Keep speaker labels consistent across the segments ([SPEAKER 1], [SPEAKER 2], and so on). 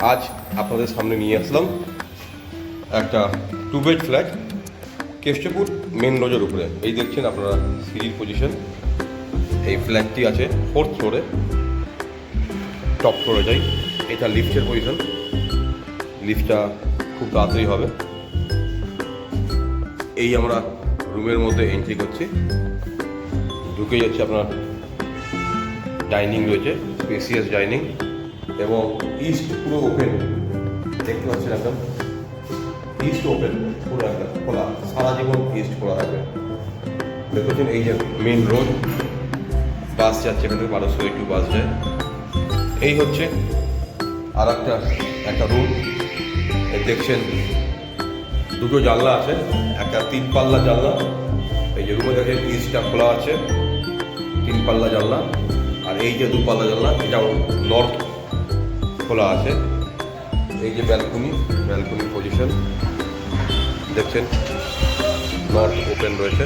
[SPEAKER 1] আজ আপনাদের সামনে নিয়ে আসলাম একটা 2 বেড ফ্ল্যাট কেষ্টপুর মেন রোডের উপরে। এই দেখছেন আপনারা সিঁড়ির পজিশন। এই ফ্ল্যাটটি আছে 4th ফ্লোরে, টপ ফ্লোরে যাই। এটা লিফটের পজিশন, লিফটটা খুব তাড়াতাড়ি হবে। এই আমরা রুমের মধ্যে এন্ট্রি করছি, ঢুকে যাচ্ছে আপনার ডাইনিং রয়েছে, স্পেসিয়াস ডাইনিং, এবং ইস্ট পুরো ওপেন দেখতে পাচ্ছেন, একদম ইস্ট ওপেন, পুরো একদম খোলা, সারা জীবন ইস্ট খোলা থাকবে। দেখতে পাচ্ছেন এই যে মেন রোড, বাস যাচ্ছে এখান থেকে, 1202 বাস যায়। এই হচ্ছে আর একটা রুম। দেখছেন দুটো জানলা আছে, একটা 3 পাল্লা জানলা। এই যে রুমে দেখেন ইস্টটা খোলা আছে, 3 পাল্লা জানলা। আর এই যে 2 পাল্লা জানলা, এটাও নর্থ খোলা আছে। এই যে ব্যালকনি পজিশন দেখছেন, নর্থ ওপেন রয়েছে।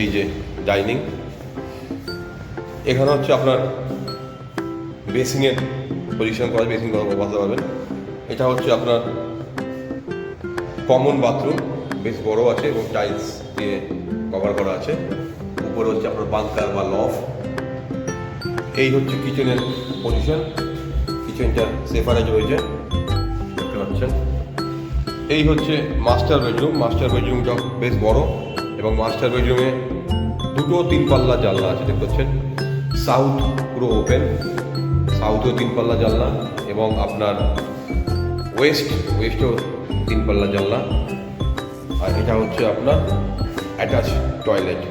[SPEAKER 1] এই যে ডাইনিং, এখানে হচ্ছে আপনার বেসিংয়ের পজিশন করা, বেসিং বসাতে পারবেন। এটা হচ্ছে আপনার কমন বাথরুম, বেশ বড় আছে এবং টাইলস দিয়ে কভার করা আছে। উপরে হচ্ছে আপনার বাঙ্কার বা লফ। এই হচ্ছে কিচেনের পজিশন, কিচেনটা সেপারেট রয়েছে দেখতে পাচ্ছেন। এই হচ্ছে মাস্টার বেডরুমটা বেশ বড়, এবং মাস্টার বেডরুমে দুটো 3 পাল্লা জানলা আছে দেখতে পাচ্ছেন। সাউথ পুরো ওপেন, সাউথেও 3 পাল্লা জানলা, এবং আপনার ওয়েস্টেও 3 পাল্লা জানলা। আর এটা হচ্ছে আপনার অ্যাটাচ টয়লেট।